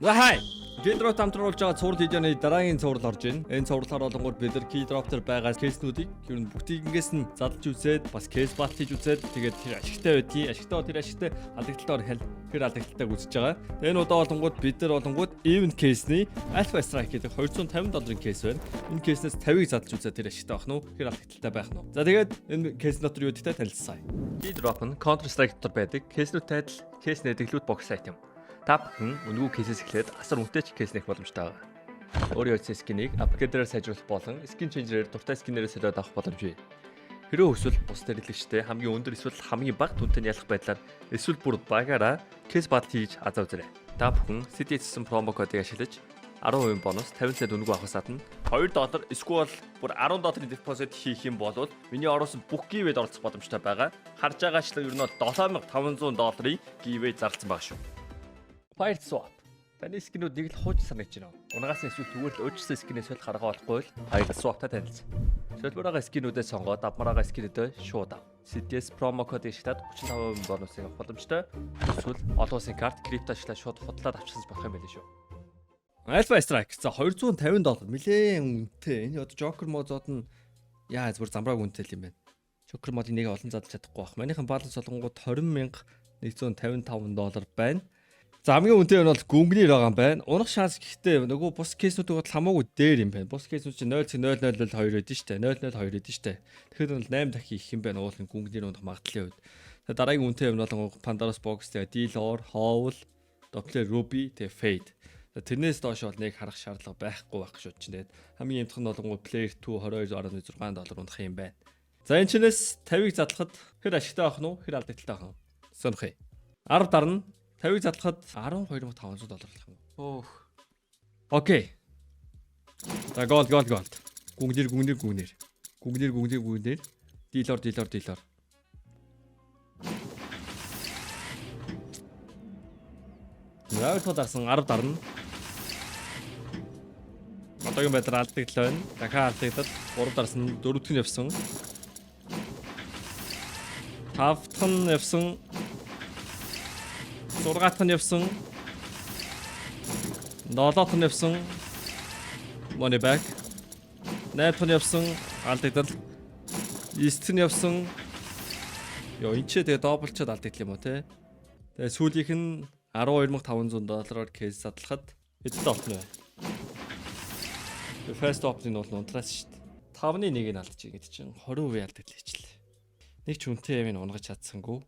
За хай. Keydrop хамтруулж байгаа цуврал видеоны дараагийн цуврал орж ийн. Энэ цувралаар болонгууд бид нар Keydrop дээр байгаа кейснүүдийг ер нь бүгдийгээс нь задлж үзээд бас кейс бат хийж үзээд тэгээд тэр ашигтай байдгийг, ашигтай тэр ашигтай алдагталтаар хэл тэр алдагталтайг үзэж байгаа. Тэгээд энэ удаа болонгууд бид нар болонгууд event кейсний Alpha Strike гэдэг $250 кейс байна. Энэ кейснээс 50-ыг задлж үзээд тэр ашигтай байх нь уу? Тэр алдагталтай байх нь уу? За тэгээд энэ кейс дотор юу гэдэгтэй танилцсан. Keydrop нь Counter Strike дотор байдаг кейснүүдтэй адил кейс нэдэглүүд бокс айт юм. Та бүхэн үнэгүй кейсээс эхлээд асар үнэтэй ч кейс нэх боломжтой байгаа. Өөрийн утасны скинийг апгрейдерээр сайжруулах болон скин ченжерээр дуртай скинээрээ солиод авах боломжтой. Хэрвээ эсвэл бус дэрэлэгчтэй хамгийн өндөр эсвэл хамгийн бага түнтэй ялах байдлаар эсвэл бүр багаараа кейс батл хийж азаа үзээрэй. Та бүхэн CDS-сэн промо кодыг ашиглаж 10% бонус 50 цент үнэгүй авахсаад нь $2 эсвэл бүр $10 депозит хийх юм бол миний ороосон бүх гивэд оролцох боломжтой байгаа. Харж байгаачлан ер нь $7500 гивэ зарласан байгаа шүү. Fire swap. Таны скинүүд нэг л хууч санаж байна. Унгаас эсвэл зүгээр л өөрчлөсөн скинээс бол гаргаа болохгүй л Fire swap-тай танилцсан. Солбороо скинүүдээ сонгоод авмараа скинүүдээ шууд ав. CDS промо кодыг шатаад 35% бонусыг авах боломжтой. Эсвэл олон улсын карт крипто ашиглаад шууд худлаад авчихсан болох юм байл шүү. Alpha Strike. За $250 нэлээд үнэтэй. Энэ одоо Joker модод нь яа зүгээр замбрааг үнэтэй юм байна. Joker модыг нэг олон задлж чадахгүй байх. Манийхан баланс болгонгууд $20,155 байна. За хамгийн үнэтэй нь бол гүнгнэр байгаа юм байна. Унах шанс гэхдээ нөгөө бус кейснүүд бол хамаагүй дээр юм байна. Бус кейснүүд чинь 0.002 байдэн штэ. 0.02 байдэн штэ. Тэгэхээр бол 8 дахин их юм байна. Уулын гүнгнэр унах магадлалын үед. Тэгээ дараагийн үнэтэй юм бол Pandora's Box, тэгээ Dealer, Howl, Doppler Ruby, тэгээ Fade. Тэрнээс доош бол нэг харах шаардлага байхгүй байх гэж бодож байна. Хамгийн эмтэх нь бол Player 2 $22.6 унах юм байна. За энэ чинээс 50-ыг задлахад хэр ашигтай байх нь уу? Хэр алдагдaltaй байх нь? Сонирхъя. 10 дарна 50-ыг задлахад $12,500 болох юм. Өөх. Окей. За гол. Гүнгнэр. Dealer. Яагаад дарсан 10 дарна. Одоогийн байдлаар алдагдал байна. Дахиад алдагдал 3 дарсан 4 дахь нь явсан. 5 дахь нь явсан. 6 дахь нь явсан. 7 дахь нь явсан. Money back. 8 дахь нь явсан. Алдагдал. 9 дахь нь явсан. Йоо энэ ч тэгээ дублчаад алдагдал юм уу те. Тэгээ сүүлийнх нь $12,500 кейс задлахад хэдтэй болно вэ? First opt-ын бол унтраас шүү дээ. 5-ны 1-ийг нь алдчих гэдэг чинь 20% алдагдал хийчлээ. Нэг ч үнэтэй юм унгаж чадсангүй.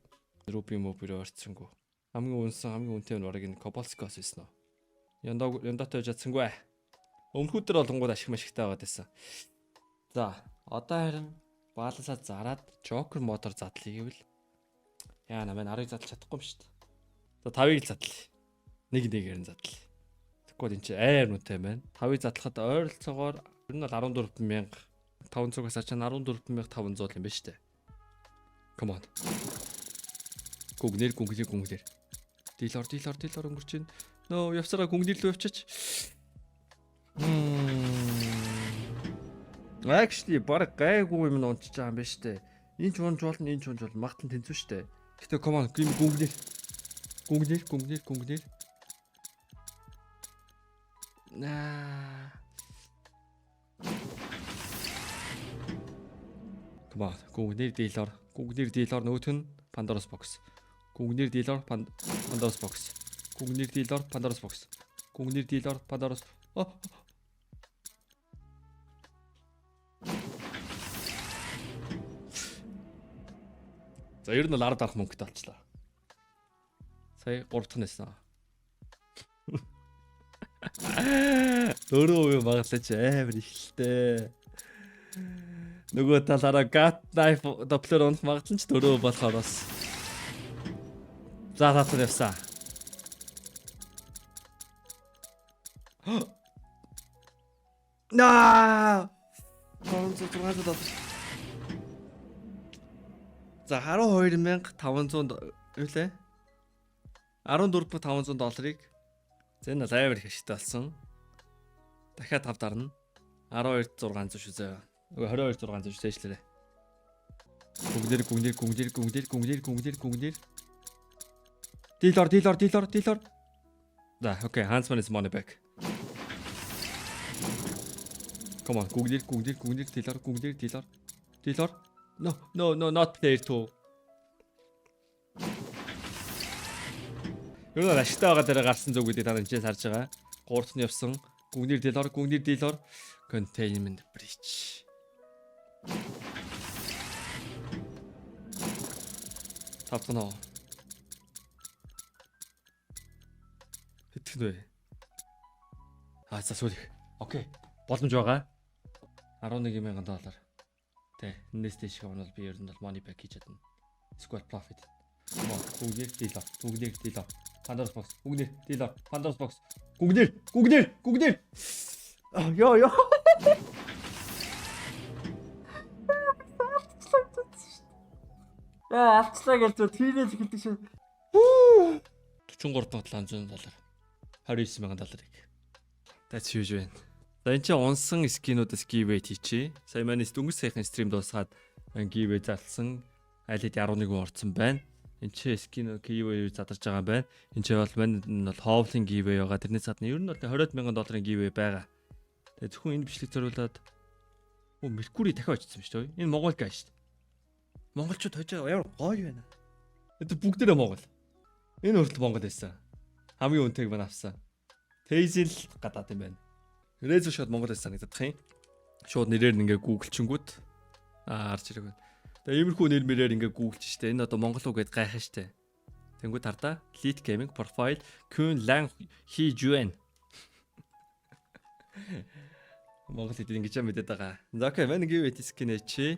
Ruby мөбөөр орцсонгүй. Хамгийн үнэтэй нь бараг энэ Cobalskos байсан уу? Яндаатай чадсангүй. Өмнөхүүдэр болонгууд ашиг машигтай байгаад байсан. За, одоо харин балансаа зараад Joker мотор задлыг гэвэл яа намайг 10-ыг задлах чадахгүй юм шүү дээ. За 5-ыг л задлаа. Нэг-нэгээр нь задлаа. Тэгвэл энэ чинь амар үнэтэй байна. 5-ыг задлахад ойролцоогоор ер нь бол 14,500-аас ачаа 14,500 юм байна шүү дээ. Come on. Гүнгнэр. Dealer өнгөрч байна. Нөө явсараа гүнгнэр рүү явчих. Actually баг гайгүй юм унтж байгаа юм байна шүү дээ. Энэ ч унж болно, магтан тэнцүү шүү дээ. Гэтэ come on, гүнгнэр. Come on, гүнгнэр Dealer нөгөөх нь Pandora's Box. Гүнгнэр Dealer Pandora's Box. За ер нь л 10 дарах мөнгөтэй болчлаа. Сая 3 дахь нэсэн. 4% магадлаж амар ихэлтэй. Нөгөө талаараа Gat Knife Doppler унах магадлал нь 4% болохоор бас. За татвар явсан. Наа! $600. За $12,500 юу лээ? $14,500-ыг зэн амар их ашигтай болсон. Дахиад 5 дарна. 12,600 шүү зөө. Нөгөө 22,600 шүү зээшлээрээ. Гүнгнэр. Dealer. За, окей, Huntsman is money back. Come on, гүгнэр, dealer. No, not player 2. Юу нэг ашигтай байгаа дээр гарсан зүг гэдэг та нар энэ харж байгаа. 3-т нь явсан. Гүгнэр dealer. Containment breach. Тавтана. Хэтгэн вэ? За сүүлх. Окей. Боломж байгаа. $11,000. Тэ, энэс дэшиг онол би ер нь бол money back хийж чадна. Squad profit. Гүгнэр dealer. Pandora's box. Гүгнэр. Ёо. Авчлаа гэж зөв тиймээс хэлдэг шин. $43,700. $29,000. That's huge win. За энэ чинь унсан скинуудаас giveaway хийчихье. Сая манай дөнгөж сайхан стрим дуусгаад giveaway зарлсан. Айлд 11 орсон байна. Энд чинь скин giveaway задарч байгаа юм байна. Энд чинь бол мань бол ховлын giveaway байгаа. Тэрнээс гадна ер нь бол $20,000 giveaway байгаа. Тэгээ зөвхөн энэ бичлэг зориулаад Mercury дахиад очсон шүү дээ. Энэ Монгол гай шүү дээ. Монголчууд хожоо ямар гоё байна. Это бүгдээрээ Монгол. Энэ хүртэл Монгол байсан. Хамгийн үнэтэйг мань авсан. Тейзэл гадаад юм байна. Резо шууд Монгол байсан санагдах юм. Шууд нэрээр ингээ гуглчингүүд харж ирэх байна. Тэгээ иймэрхүү нэр мэрээр ингээ гуглж штэ. Энэ одоо монгол үг гэд гайхаа штэ. Тэнгүүд хардаа Elite Gaming profile Kun Lang Hee Juan. Монгол хэд ингэж мэдээд байгаа. За окей, мань giveaway скин чи.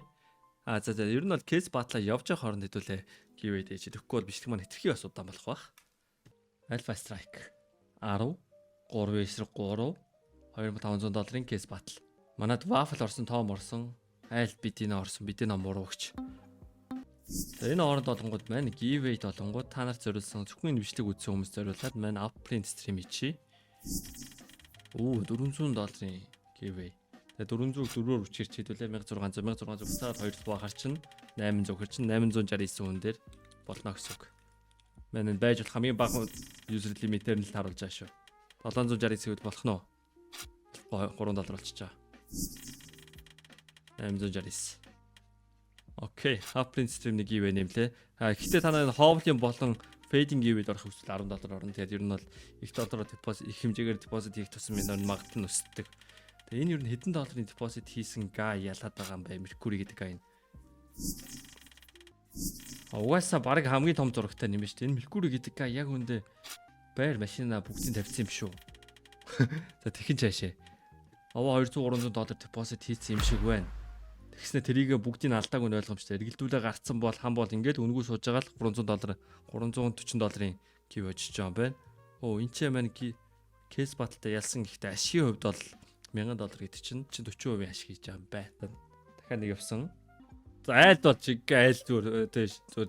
За ер нь бол case battle явж байгаа хооронд хэдүүлээ giveaway дэж. Тэгэхгүй бол бичлэг маань хэтэрхий бас удаан болох бах. Alpha Strike 10 3-3 $2,500 case battle. Манад waffle орсон, том орсон. Айл бидийн орсон, бидийн мууруугч. За энэ хооронд олонгууд маань giveaway олонгууд та нарт зориулсан зөвхөн энэ бичлэг үзсэн хүмүүс зориулаад маань upprint stream хийчихье. $400 giveaway. Тэгээ 404-өөр үчирч хэдүүлээ 1600 бусдаад 2 баа харчин 800 хэрчин 869 хүн дээр болно гэсэн үг. Манай байж болох хамгийн бага user limit-ээр нь л харуулж байгаа шүү. 769 гэвэл болох нь уу? $3 болчихоо. 869. Окей, upprint stream-ийг giveaway нэмлээ. Гэхдээ та нарыг ховлын болон fading giveaway-д орох хүсвэл $10 орно. Тэгээд ер нь бол их доллараар deposit их хэмжээгээр deposit хийх тусам энэ магад нь өсдөг. Тэгээ энэ ер нь хэдэн долларын deposit хийсэн га ялаад байгаа юм бэ? Mercury гэдэг га энэ. Угаасаа баг хамгийн том зурагтай юм шүү дээ. Энэ Mercury гэдэг га яг үндэ байр машина бүгдийг тавьсан юм шүү. За тэхэн цаашаа. $200-300 deposit хийсэн юм шиг байна. Тэгснэ тэрийг бүгдийг алдаагүй нь ойлгомжтой. Эргэлдүүлээ гарцсан бол хам бол ингээд өнгөө сууж байгаа л $300 $340 give очиж байгаа юм байна. Энэ ч маань case battle-тай ялсан гэхдээ ашигын хувьд бол $1,000 гэдэг чинь 40% ашиг хийж байгаа юм байна. Дахиад нэг явсан. За айлд бол чиг айл зүгээр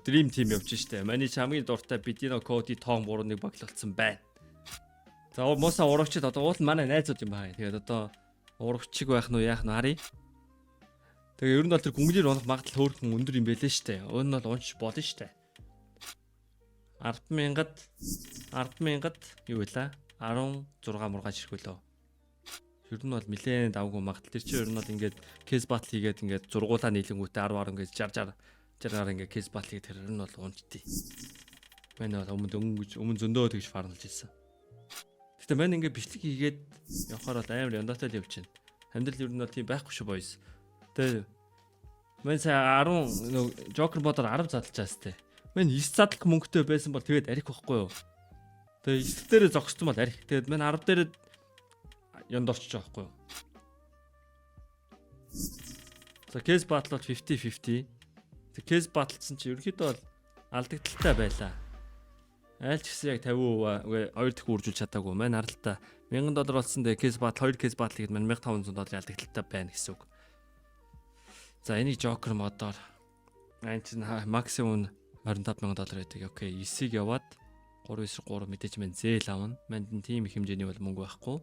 dream team явж штэ. Маний хамгийн дуртай Bedino Cody Tom 3-1 баглагдсан байна. За мууса урагчд одоо уул манай найзууд юм байна. Тэгээд одоо урагчиг байх нь яах нь харъя. Тэгээ ер нь бол тэр гүнглэр унах магадлал хөөрхөн өндөр юм байлээ штэ. Өн нь бол унч болно штэ. 10,000-д юу вэ? 16 мургаан ширхүүлөө. Ер нь бол нэлээд давгүй магадлал. Тэр чинь ер нь бол ингээд case battle хийгээд ингээд зургуулаа нийлэнгүүтээ 10 ингээд 60-60 ингээд case battle хийгээд тэр ер нь бол унчтий. Манай бол өмнө зөндөө тэгж фарналж ирсэн. Гэтэ мань ингээд бичлэг хийгээд явахаар бол амар яндатай л явж байна. Амьдрал ер нь бол тийм байхгүй шүү boys. Тэгээ мань сая 10 Joker бодоор 10 задлж байгаа сте. Мань 9 задлах мөнгөтэй байсан бол тэгээд арих байхгүй юу? Тэгээ 9 дээрээ зогссон бол арих. Тэгээд мань 10 дээрээ янд орчих жоохгүй юу? За case battle бол 50-50. Тэг case battleсан чи ерөөхдөө бол алдагдaltaй байлаа. Айл ч гэсэн яг 50% 2 дахь үржүүлж чадаагүй. Мань харалтаа $1,000 болсон дээ case battle 2 case battle гээд мань $1,500 алдагдaltaй байна гэсэн үг. За энийг Joker модоор айн чинь максимум $25,000 байдаг. Окей, 9-ийг яваад 3-3 мэдээж мань зээл авна. Манд нь тийм их хэмжээний бол мөнгө байхгүй.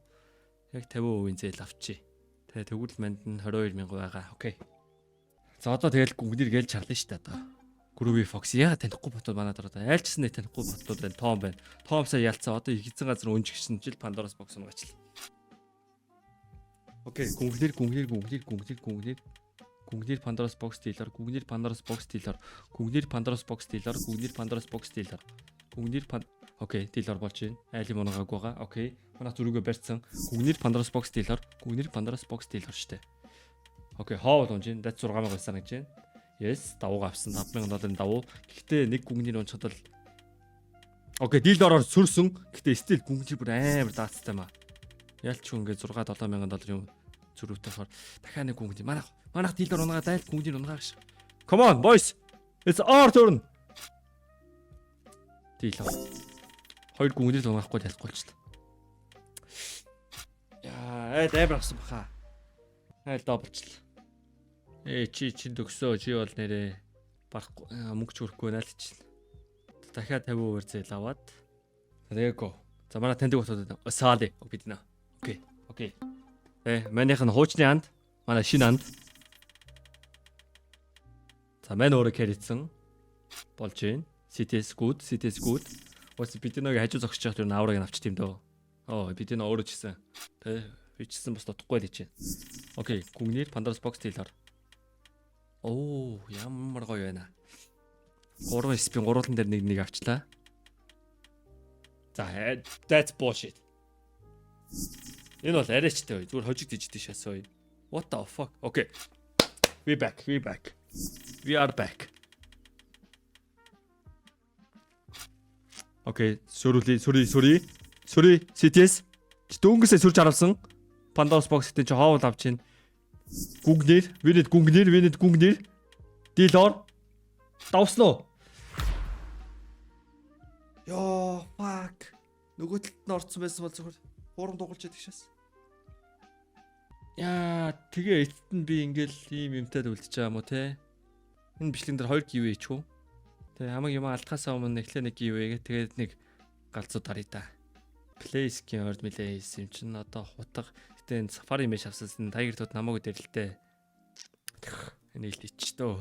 Яг 50% зээл авчи. Тэгээ тэгвэл манд нь 22,000 байгаа. Окей. За одоо тэгэл гүгнэр гээл чарлаа шүү дээ одоо. Groovy Fox яа танихгүй ботууд манай дараа айлчсан нэг танихгүй ботууд байна. Том байна. Томсаа ялцсан. Одоо хизэн газар өнжигчсэн жил Pandora's box унгачлаа. Окей, гүнглэр Pandora's box dealer, гүнглэр Pandora's box dealer, гүнглэр Pandora's box dealer, гүнглэр Pandora's box dealer. Окей, dealer болж байна. Айлын мунгааг байгаа. Окей. Манай зүрхөө барьсан. Гүнглэр Pandora's box dealer, гүнглэр Pandora's box dealer штэ. Окей, хоол унж байна. Дат 6 мянга байсан гэж байна. Yes, давууга авсан 5000 долларын давуу. Гэхдээ нэг гүнгний унцхад бол окей, dealer-оор сүрсэн. Гэхдээ стил гүнгний бүр амар даацтай маа. Ялч ингээд 6 7000 долларын зүрхтэй хоор дахиад нэг гүнгний. Манайх dealer унгаа дайл гүнгний унгаах ш. Come on boys. It's our turn. Dealer. Хоёр гүнгний унгаахгүй ялахгүй ч. Яа, амар авсан баха. Доблчлаа. Чи төгсөө чи бол нэрээ барахгүй мөнгө ч өрөхгүй наалчихлаа. Дахиад 50% зээл аваад. Рего. За манай таньдаг болоод саали бид нэ. Окей. Манайх нь хуучны анд, манай шинэ анд. За мань өөрөө кэрэтсэн болж байна. CTS good. Ус бид нэг хажуу зогсож байгаа тэр авраг авчих тийм дөө. Бид энэ өөрөө чисэн. Бичсэн бас дутхгүй л хийж байна. Окей, гүнгнэр Pandora's box dealer. Ямар гоё байна. 3 спин гуруулан дээр нэг авчлаа. За, that's bullshit. Энэ бол арайчтай бай. Зүгээр хожиг дижтэй шасаа бай. What the fuck? Okay. We back. We are back. Okay, sorry. CTS. Дөнгөсөө сүрж харуулсан. Pandora's box-тэй чи хоол авч чинь. Гүнгнэр. Dealer. Давсноо. Ёо, fuck. Нөгөө талд нь орцсон байсан бол зөвхөн хурам дугалж яддаг шээс. Яа, тэгээ эцэд нь би ингээл ийм юмтай үлдчихэж байгаа юм уу те. Энэ бичлэгэн дээр 2 giveaway ч үү. Тэгээ хамаг юм алдхаасаа өмнө эхлээ нэг giveaway гээ тэгээд нэг галзуу даръя да. Play skin орд мэлээ юм чинь одоо хутга. Гэтэ энэ Safari mesh авсан Tiger Tooth намайг дэрлэлтэй. Энэ л ичдөө.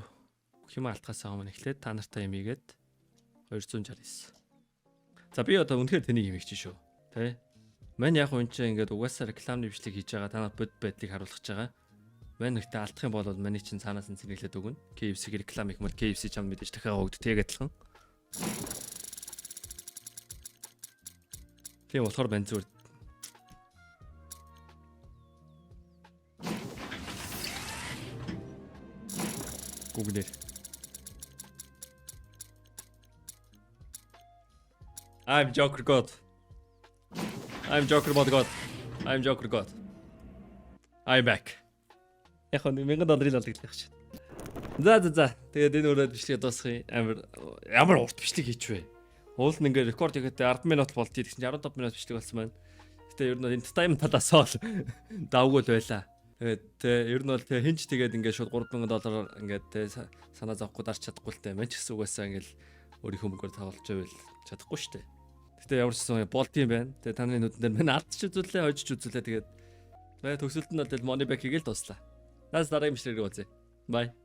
Бүх юм алдхаасаа өмнө эхлээд та нартай юм ийгээд 269. За би одоо үнэхээр тэнийг юм хийж шүү. Тэ? Мань яг хүн чинь ингээд угаасаа рекламны бичлэг хийж байгаа танаа бод байдлыг харуулж байгаа. Мань нэгтээ алдах юм бол маний чинь цаанаас нь зэрэглээд өгнө. KFC-г реклам их мөр KFC чамд мэдээж дахиад өгдөг яг адилхан. Тийм болохоор бань зүгээр. Гүгнэр. I'm Joker God. I'm back. Яг нь $1000 алдагдчих шээ. За. Тэгээд энэ өрөөд бичлэгээ дуусгая. Ямар урт бичлэг хийчихвэ. Уул нь ингээ рекорд хийхдээ 10 минут болтий гэсэн чинь 15 минут бичлэг болсон байна. Гэтэ ер нь entertainment талаас бол давгүй л байла. Тэгээд ер нь бол хинч тэгээд ингээ шууд $3000 ингээ санаа зовхгүй дарч чадахгүй л дээ. Мэн ч гэсэн угаасаа ингээл өөрийнхөө мөнгөөр тавуулж байвал чадахгүй шүү дээ. Гэтэ ямар ч юм болт юм байна. Тэгээд таны нүдэн дээр мань алдчих үзүүлээ, хожиж үзүүлээ тэгээд төгсөлт нь бол money back хийгээл дуслаа. Наас дараагийн бичлэгээр үзье. Bye.